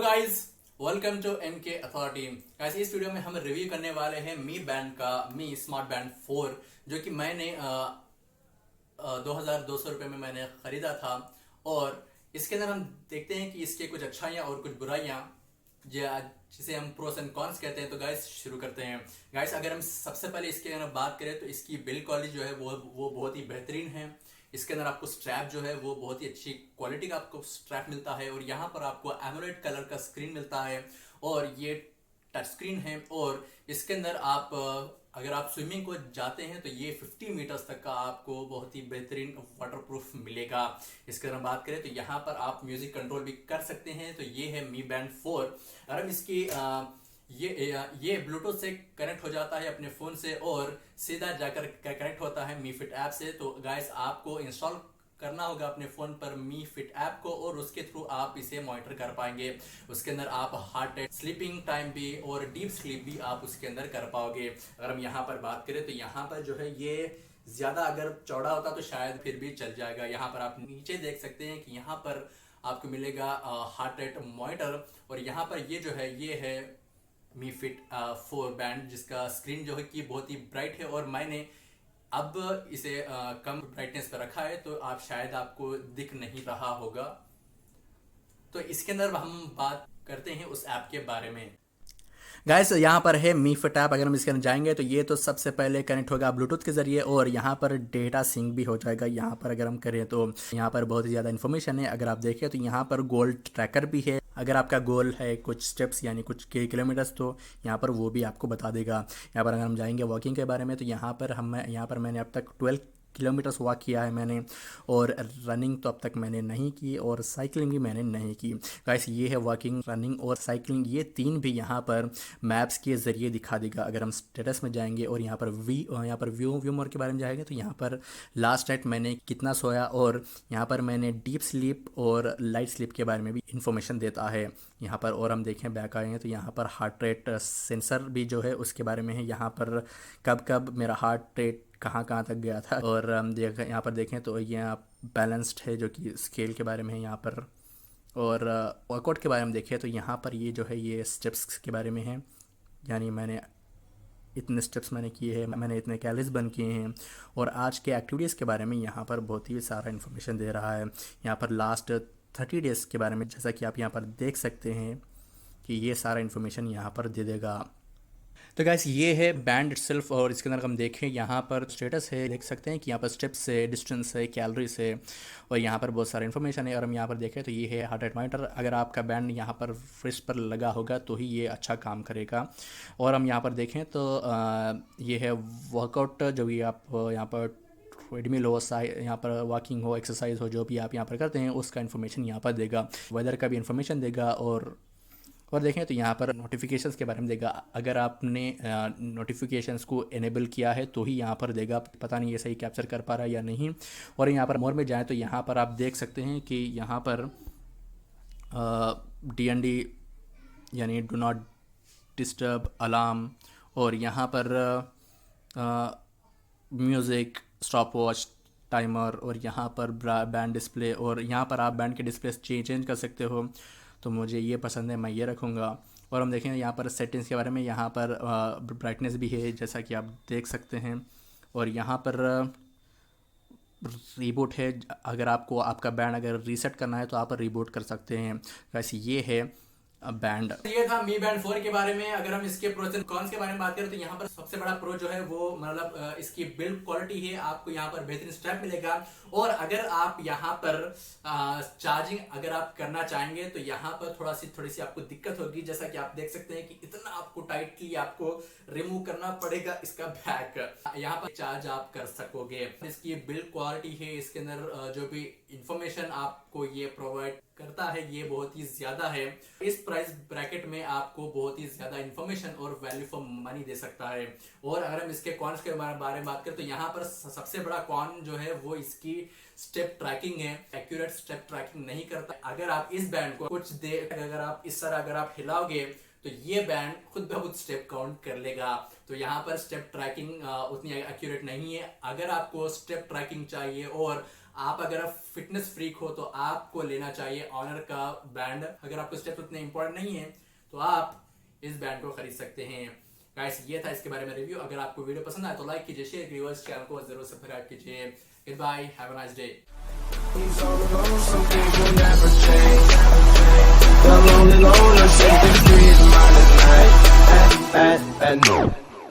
Guys, welcome to MK authority. Guys, इस वीडियो में हम रिव्यू करने वाले हैं मी बैंड का मी स्मार्ट बैंड 4, जो कि मैंने 2200 रुपये में मैंने खरीदा था। और इसके अंदर हम देखते हैं कि इसके कुछ अच्छाइयाँ और कुछ बुराइयाँ, जिसे हम प्रोस एंड कॉन्स कहते हैं। तो गाइस शुरू करते हैं। गाइस, अगर हम सबसे पहले इसके अंदर बात करें तो इसकी बिल्ड क्वालिटी जो है वो बहुत ही बेहतरीन है। इसके अंदर आपको स्ट्रैप जो है वो बहुत ही अच्छी क्वालिटी का आपको स्ट्रैप मिलता है, और यहाँ पर आपको एमोलेड कलर का स्क्रीन मिलता है, और ये टच स्क्रीन है। और इसके अंदर आप अगर आप स्विमिंग को जाते हैं तो ये 50 मीटर्स तक का आपको बहुत ही बेहतरीन वाटरप्रूफ मिलेगा। इसके अगर हम बात करें तो यहाँ पर आप म्यूजिक कंट्रोल भी कर सकते हैं। तो ये है मी बैंड 4। अगर हम इसकी ये ब्लूटूथ से कनेक्ट हो जाता है अपने फोन से, और सीधा जाकर कनेक्ट होता है मी फिट ऐप से। तो गाइस, आपको इंस्टॉल करना होगा अपने फोन पर मी फिट ऐप को, और उसके थ्रू आप इसे मॉनिटर कर पाएंगे। उसके अंदर आप हार्ट रेट, स्लीपिंग टाइम भी और डीप स्लीप भी आप उसके अंदर कर पाओगे। अगर हम यहाँ पर बात करें तो यहाँ पर जो है ये ज्यादा अगर चौड़ा होता तो शायद फिर भी चल जाएगा। यहाँ पर आप नीचे देख सकते हैं कि यहाँ पर आपको मिलेगा हार्ट रेट मॉनिटर, और यहाँ पर ये जो है ये है मी फिट 4 बैंड, जिसका स्क्रीन जो है कि बहुत ही ब्राइट है। और मैंने अब इसे कम ब्राइटनेस पर रखा है, तो आप शायद आपको दिख नहीं रहा होगा। तो इसके अंदर हम बात करते हैं उस ऐप के बारे में। गाइस, यहाँ पर है मी फिट ऐप। अगर हम इसके अंदर जाएंगे तो ये तो सबसे पहले कनेक्ट होगा ब्लूटूथ के जरिए, और यहाँ पर डेटा सिंक भी हो जाएगा। यहाँ पर अगर हम करें तो यहाँ पर बहुत ही ज़्यादा इन्फॉर्मेशन है। अगर आप देखें तो यहाँ पर गोल ट्रैकर भी है। अगर आपका गोल है कुछ स्टेप्स यानी कुछ किलोमीटर्स, तो यहाँ पर वो भी आपको बता देगा। यहाँ पर अगर हम जाएंगे वॉकिंग के बारे में तो यहाँ पर मैंने अब तक 12 किलोमीटर्स वॉक किया है मैंने, और रनिंग तो अब तक मैंने नहीं की, और साइकिलिंग भी मैंने नहीं की। गाइस, ये है वॉकिंग, रनिंग और साइकिलिंग, ये तीन भी यहाँ पर मैप्स के ज़रिए दिखा देगा। अगर हम स्टेटस में जाएंगे और यहाँ पर व्यू मोर के बारे में जाएंगे तो यहाँ पर लास्ट नाइट मैंने कितना सोया, और यहाँ पर मैंने डीप स्लीप और लाइट स्लीप के बारे में भी इंफॉर्मेशन देता है यहाँ पर। और हम देखें बैक आएंगे तो यहाँ पर हार्ट रेट सेंसर भी जो है उसके बारे में है। यहाँ पर कब कब मेरा हार्ट रेट कहाँ कहाँ तक गया था। और यहाँ पर देखें तो ये बैलेंस्ड है, जो कि स्केल के बारे में है यहाँ पर। और वर्कआउट के बारे में देखें तो यहाँ पर ये जो है ये स्टेप्स के बारे में है, यानी मैंने इतने स्टेप्स मैंने किए हैं, मैंने इतने कैलोरीज बर्न किए हैं। और आज के एक्टिविटीज़ के बारे में यहाँ पर बहुत ही सारा इन्फॉर्मेशन दे रहा है। यहाँ पर लास्ट 30 डेज़ के बारे में, जैसा कि आप यहाँ पर देख सकते हैं कि ये सारा इन्फॉर्मेशन यहाँ पर दे देगा। तो गाइस, ये है बैंड इटसेल्फ। और इसके अंदर हम देखें यहाँ पर स्टेटस है, देख सकते हैं कि यहाँ पर स्टेप्स है, डिस्टेंस है, कैलोरीज है, और यहाँ पर बहुत सारा इन्फॉर्मेशन है। और हम यहाँ पर देखें तो ये है हार्ट रेट मॉनिटर। अगर आपका बैंड यहाँ पर फ्रिस्ट पर लगा होगा तो ही ये अच्छा काम करेगा। और हम यहाँ पर देखें तो ये है वर्कआउट, जो भी आप यहाँ पर ट्रेडमिल हो, यहाँ पर वॉकिंग हो, एक्सरसाइज हो, जो भी आप यहाँ पर करते हैं उसका इन्फॉर्मेशन यहाँ पर देगा। वेदर का भी इन्फॉर्मेशन देगा। और देखें तो यहाँ पर नोटिफिकेशंस के बारे में देगा। अगर आपने नोटिफिकेशंस को इनेबल किया है तो ही यहाँ पर देगा। पता नहीं ये सही कैप्चर कर पा रहा है या नहीं। और यहाँ पर मोर में जाएँ तो यहाँ पर आप देख सकते हैं कि यहाँ पर DND यानी डू नॉट डिस्टर्ब, अलार्म, और यहाँ पर म्यूज़िक, स्टॉप वॉच, टाइमर, और यहाँ पर बैंड डिस्प्ले, और यहाँ पर आप बैंड के डिस्प्ले चेंज कर सकते हो। तो मुझे ये पसंद है, मैं ये रखूँगा। और हम देखें यहाँ पर सेटिंग्स के बारे में, यहाँ पर ब्राइटनेस भी है जैसा कि आप देख सकते हैं। और यहाँ पर रीबूट है, अगर आपको आपका बैंड अगर रीसेट करना है तो आप रीबूट कर सकते हैं। वैसे ये है बैंड। ये था मी बैंड 4 के बारे में। अगर हम इसके प्रोस एंड कॉन्स के बारे में बात करें तो यहाँ पर सबसे बड़ा प्रो जो है वो मतलब इसकी बिल्ड क्वालिटी है। आपको यहाँ पर बेहतरीन स्ट्रैप मिलेगा। और अगर आप यहाँ पर चार्जिंग अगर आप करना चाहेंगे तो यहाँ पर थोड़ी सी आपको दिक्कत होगी। जैसा कि आप देख सकते हैं कि इतना आपको टाइटली आपको रिमूव करना पड़ेगा इसका बैक। यहाँ पर चार्ज आप कर सकोगे। इसकी बिल्ड क्वालिटी है, इसके अंदर जो भी इंफॉर्मेशन आपको ये प्रोवाइड करता है ये बहुत ही ज्यादा है। इस प्राइस ब्रैकेट में आपको बहुत ही ज्यादा इंफॉर्मेशन और वैल्यू फॉर मनी दे सकता है। और अगर हम इसके कॉन्स के बारे में बात करें तो यहाँ पर सबसे बड़ा कॉन जो है वो इसकी स्टेप ट्रैकिंग है। एक्यूरेट स्टेप ट्रैकिंग नहीं करता। अगर आप इस बैंड को कुछ देर अगर आप इस तरह अगर आप हिलाओगे तो ये बैंड खुद ब खुद स्टेप काउंट कर लेगा। तो यहाँ पर स्टेप ट्रैकिंग उतनी एक्यूरेट नहीं है। अगर आपको स्टेप ट्रैकिंग चाहिए और आप अगर फिटनेस फ्रीक हो तो आपको लेना चाहिए ऑनर का बैंड। अगर आपको स्टेप्स उतने इंपॉर्टेंट नहीं है तो आप इस बैंड को खरीद सकते हैं। गाइस ये था इसके बारे में रिव्यू। अगर आपको वीडियो पसंद आए तो लाइक कीजिए, शेयर कीजिए, चैनल को जरूर सब्सक्राइब कीजिए। Goodbye, have a nice day. He's all alone, some things will never change. The lonely loner, 63 is mine at night. At no.